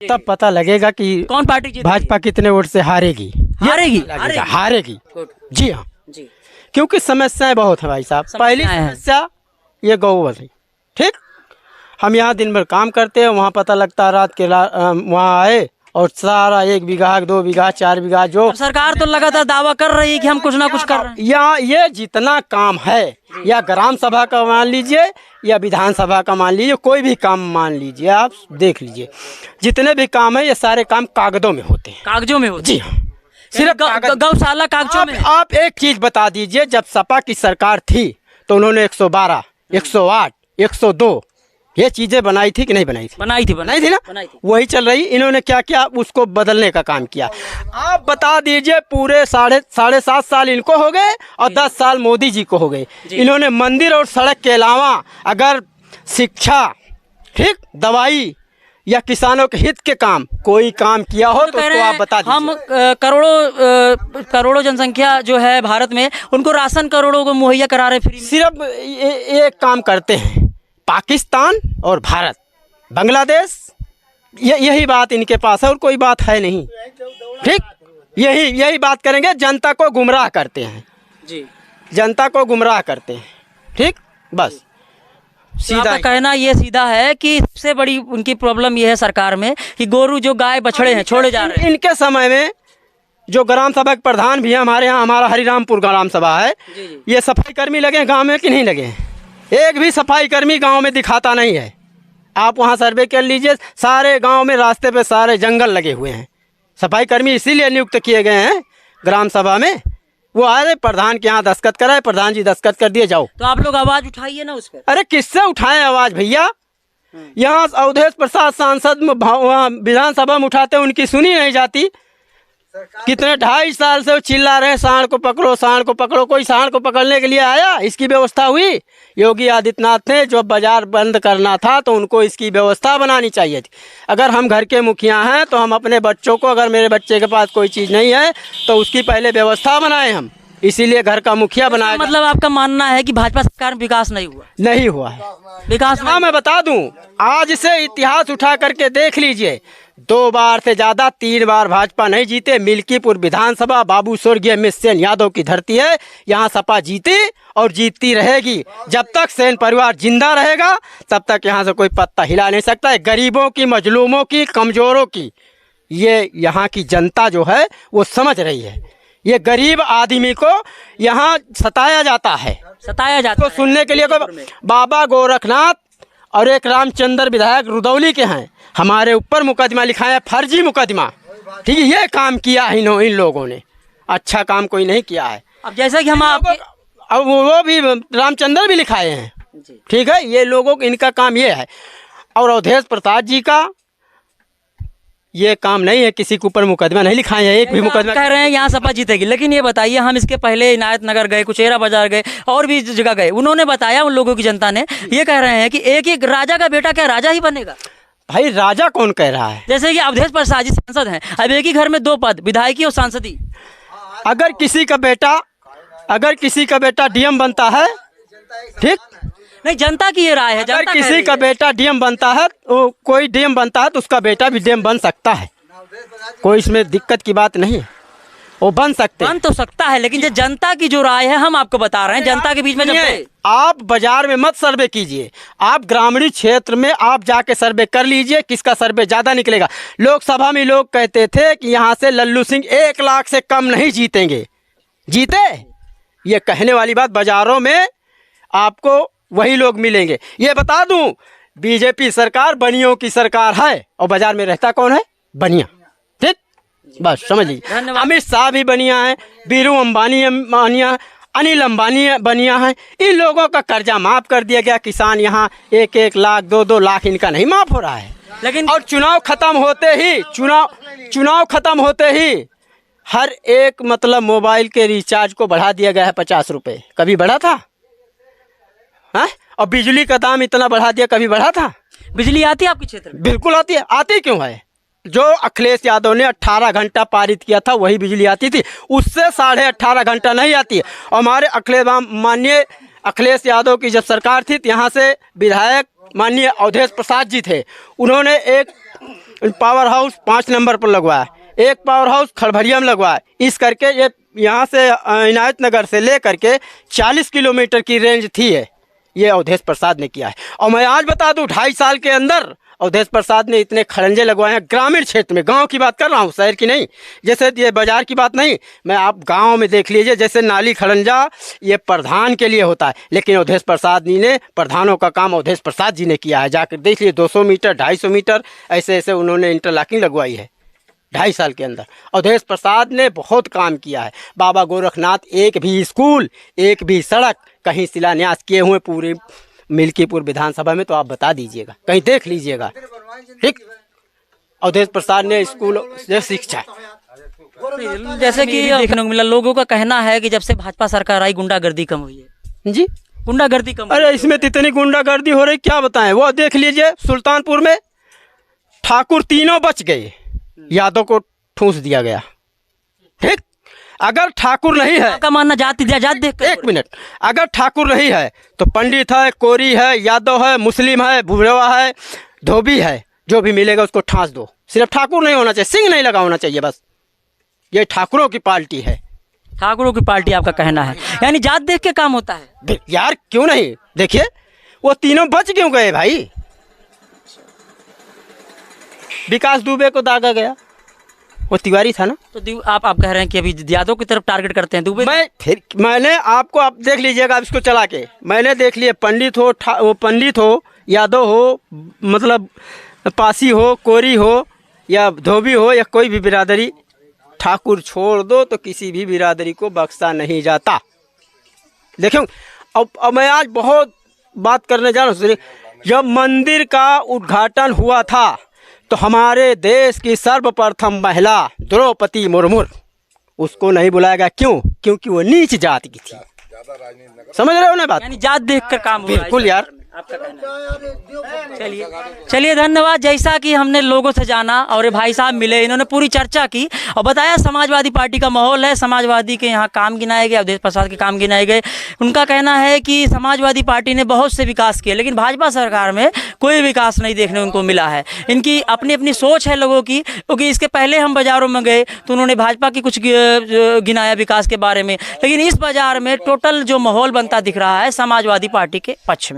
तब पता लगेगा कि कौन पार्टी जीतेगी? भाजपा कितने वोट से हारेगी। हारेगी? हारेगी। गुड। जी हाँ, जी। क्योंकि समस्याएं बहुत है भाई साहब। पहली समस्याएं हैं। समस्या ये गौवंश, ठीक। हम यहाँ दिन भर काम करते हैं, वहाँ पता लगता है रात के वहाँ आए और सारा 1 बीघा 2 बीघा 4 बीघा जो अब सरकार तो लगातार दावा कर रही है कि हम कुछ ना कुछ कर रहे हैं। या ये जितना काम है, या ग्राम सभा का मान लीजिए या विधानसभा का मान लीजिए, कोई भी काम मान लीजिए, आप देख लीजिए जितने भी काम है ये सारे काम कागजों में होते हैं। कागजों में होती जी हाँ, सिर्फ गौशाला कागजों में। आप एक चीज बता दीजिए, जब सपा की सरकार थी तो उन्होंने 112, 108, 102 ये चीजें बनाई थी कि नहीं बनाई थी? बनाई थी ना? बनाई थी। वही चल रही। इन्होंने क्या किया, उसको बदलने का काम किया। आप बता दीजिए, पूरे साढ़े 7 साल इनको हो गए और 10 साल मोदी जी को हो गए। इन्होंने मंदिर और सड़क के अलावा अगर शिक्षा, ठीक, दवाई या किसानों के हित के काम कोई काम किया हो तो उसको आप बता दीजिए। हम करोड़ों जनसंख्या जो है भारत में, उनको राशन करोड़ों को मुहैया करा रहे फ्री में। सिर्फ एक काम करते हैं, पाकिस्तान और भारत, बांग्लादेश, यही बात इनके पास है और कोई बात है नहीं, ठीक। यही बात करेंगे, जनता को गुमराह करते हैं जी, जनता को गुमराह करते हैं, ठीक, बस सीधा। आपका कहना ये सीधा है कि सबसे बड़ी उनकी प्रॉब्लम ये है सरकार में कि गोरू जो गाय बछड़े हैं छोड़े जा रहे हैं। इनके समय में जो ग्राम सभा के प्रधान भी है हमारे यहाँ, हमारा हरिरामपुर ग्राम सभा है, ये सफाई कर्मी लगे गाँव में कि नहीं लगे? एक भी सफाई कर्मी गांव में दिखाता नहीं है। आप वहां सर्वे कर लीजिए, सारे गांव में रास्ते पे सारे जंगल लगे हुए हैं। सफाई कर्मी इसीलिए नियुक्त किए गए हैं ग्राम सभा में। वो आ रहे प्रधान के यहाँ दस्तखत कराए, प्रधान जी दस्तखत कर दिए, जाओ। तो आप लोग आवाज उठाइए ना उस पर। अरे किससे उठाएं आवाज भैया? यहाँ अवधेश प्रसाद सांसद विधानसभा में उठाते, उनकी सुनी नहीं जाती। कितने 2.5 साल से वो चिल्ला रहे, सांड को पकड़ो, सांड को पकड़ो। कोई सांड को पकड़ने के लिए आया? इसकी व्यवस्था हुई? योगी आदित्यनाथ ने जो बाजार बंद करना था तो उनको इसकी व्यवस्था बनानी चाहिए थी। अगर हम घर के मुखिया हैं तो हम अपने बच्चों को, अगर मेरे बच्चे के पास कोई चीज़ नहीं है तो उसकी पहले व्यवस्था बनाएं हम, इसीलिए घर का मुखिया बनाया। मतलब आपका मानना है कि भाजपा सरकार में विकास नहीं हुआ है? विकास हाँ, मैं बता दूं, आज से इतिहास उठा करके देख लीजिए, 2 बार से ज्यादा 3 बार भाजपा नहीं जीते। मिल्कीपुर विधानसभा बाबू स्वर्गीय अमित सेन यादव की धरती है, यहाँ सपा जीती और जीतती रहेगी। जब तक सेन परिवार जिंदा रहेगा तब तक यहाँ से कोई पत्ता हिला नहीं सकता है। गरीबों की, मजलूमों की, कमजोरों की ये यहाँ की जनता जो है वो समझ रही है। ये गरीब आदमी को यहाँ सताया जाता है तो सुनने के लिए कोई बाबा गोरखनाथ और एक रामचंद्र विधायक रुदौली के हैं, हमारे ऊपर मुकदमा लिखाया, फर्जी मुकदमा, ठीक है। ये काम किया है इन लोगों ने, अच्छा काम कोई नहीं किया है। अब जैसा कि हम अब वो भी रामचंद्र भी लिखाए हैं, ठीक है। ये लोगों को इनका काम ये है। और अवधेश प्रसाद जी का ये काम नहीं है, किसी के ऊपर मुकदमा नहीं लिखाए हैं, एक भी मुकदमा। कह रहे हैं यहाँ सपा जीतेगी, लेकिन ये बताइए, हम इसके पहले इनायत नगर गए, कुचेरा बाजार गए और भी जगह गए, उन्होंने बताया, उन लोगों की जनता ने ये कह रहे हैं कि एक राजा का बेटा क्या राजा ही बनेगा? भाई राजा कौन कह रहा है? जैसे कि अवधेश प्रसाद जी सांसद हैं, अब एक ही घर में 2 पद, विधायकी और सांसदी। अगर किसी का बेटा डीएम बनता है, ठीक नहीं, जनता की ये राय है। अगर किसी का बेटा डीएम बनता है, कोई डीएम बनता है तो उसका बेटा भी डीएम बन सकता है, कोई इसमें दिक्कत की बात नहीं है, वो बन तो सकता है। लेकिन जो जनता की जो राय है हम आपको बता रहे हैं, जनता के बीच में जब आप बाजार में मत सर्वे कीजिए, आप ग्रामीण क्षेत्र में आप जाके सर्वे कर लीजिए, किसका सर्वे ज्यादा निकलेगा। लोकसभा में लोग कहते थे कि यहाँ से लल्लू सिंह 1 लाख से कम नहीं जीतेंगे, जीते? ये कहने वाली बात, बाजारों में आपको वही लोग मिलेंगे। ये बता दूं, बीजेपी सरकार बनियों की सरकार है और बाजार में रहता कौन है? बनिया, ठीक, बस समझ लीजिए। अमित शाह भी बनिया है, बीरू अंबानी बनिया, अनिल अंबानी बनिया है। इन लोगों का कर्जा माफ कर दिया गया, किसान यहाँ 1-1 लाख 2-2 लाख इनका नहीं माफ हो रहा है। लेकिन और चुनाव खत्म होते ही हर एक मतलब मोबाइल के रिचार्ज को बढ़ा दिया गया है 50 रुपये। कभी बढ़ा था? हाँ? और बिजली का दाम इतना बढ़ा दिया, कभी बढ़ा था? बिजली आती है आपके क्षेत्र में? बिल्कुल आती है। आती क्यों है? जो अखिलेश यादव ने 18 घंटा पारित किया था वही बिजली आती थी, उससे 18.5 घंटा नहीं आती है। और हमारे माननीय अखिलेश यादव की जब सरकार थी तो यहाँ से विधायक माननीय अवधेश प्रसाद जी थे, उन्होंने एक पावर हाउस 5 नंबर पर लगवाया, एक पावर हाउस खड़भरिया में लगवाया। इस करके ये यहाँ से इनायत नगर से ले करके 40 किलोमीटर की रेंज थी ये अवधेश प्रसाद ने किया है। और मैं आज बता दूं 2.5 साल के अंदर अवधेश प्रसाद ने इतने खड़ंजे लगवाए हैं ग्रामीण क्षेत्र में, गांव की बात कर रहा हूं, शहर की नहीं। जैसे ये बाजार की बात नहीं, मैं आप गांव में देख लीजिए, जैसे नाली खड़ंजा ये प्रधान के लिए होता है, लेकिन अवधेश प्रसाद जी ने, प्रधानों का काम अवधेश प्रसाद जी ने किया है। जाकर देख लीजिए 200 मीटर 250 मीटर ऐसे ऐसे उन्होंने इंटरलॉकिंग लगवाई है 2.5 साल के अंदर। अवधेश प्रसाद ने बहुत काम किया है। बाबा गोरखनाथ एक भी स्कूल, एक भी सड़क कहीं शिलान्यास किए हुए पूरे मिल्कीपुर विधानसभा में तो आप बता दीजिएगा, कहीं देख लीजिएगा। ठीक, अवधेश प्रसाद ने स्कूल से शिक्षा, जैसे कि देखने को मिला, लोगों का कहना है कि जब से भाजपा सरकार आई गुंडागर्दी कम हुई है। जी गुंडागर्दी कम। अरे इसमें तो इतनी गुंडागर्दी हो रही, क्या बताएं। वो देख लीजिए सुल्तानपुर में ठाकुर तीनों बच गए, यादव को ठूंस दिया गया। ठीक, अगर ठाकुर नहीं है, आपका मानना जाति देख, एक मिनट, अगर ठाकुर नहीं है तो पंडित है, कोरी है, यादव है, मुस्लिम है, भुरवा है, धोबी है, जो भी मिलेगा उसको ठांस दो। सिर्फ ठाकुर नहीं होना चाहिए, सिंह नहीं लगा होना चाहिए, बस ये ठाकुरों की पार्टी है। ठाकुरों की पार्टी आपका कहना है, यानी जात देख के काम होता है। यार क्यों नहीं, देखिए वो तीनों बच क्यों गए भाई। विकास दुबे को दागा गया, वो तिवारी था ना। तो आप कह रहे हैं कि अभी यादव की तरफ टारगेट करते हैं दुबे। मैंने आपको, आप देख लीजिएगा इसको चला के, मैंने देख लिया, पंडित हो, वो पंडित हो, यादव हो, मतलब पासी हो, कोरी हो या धोबी हो या कोई भी बिरादरी, ठाकुर छोड़ दो तो किसी भी बिरादरी को बख्शा नहीं जाता। देखो अब मैं आज बहुत बात करने जा रहा हूँ। जब मंदिर का उद्घाटन हुआ था तो हमारे देश की सर्वप्रथम महिला द्रौपदी मुर्मू, उसको नहीं बुलाया गया। क्यों? क्योंकि वो नीच जाति की थी। समझ रहे हो ना बात, यानी जात देख कर काम हो रहा है। बिल्कुल यार, आपका कहना है। चलिए धन्यवाद। जैसा कि हमने लोगों से जाना और ये भाई साहब मिले, इन्होंने पूरी चर्चा की और बताया समाजवादी पार्टी का माहौल है, समाजवादी के यहाँ काम गिनाए गए, अवधेश प्रसाद के काम गिनाए गए। उनका कहना है कि समाजवादी पार्टी ने बहुत से विकास किए, लेकिन भाजपा सरकार में कोई विकास नहीं देखने उनको मिला है। इनकी अपनी अपनी सोच है लोगों की, क्योंकि इसके पहले हम बाज़ारों में गए तो उन्होंने भाजपा की कुछ गिनाया विकास के बारे में, लेकिन इस बाज़ार में टोटल जो माहौल बनता दिख रहा है समाजवादी पार्टी के पक्ष में।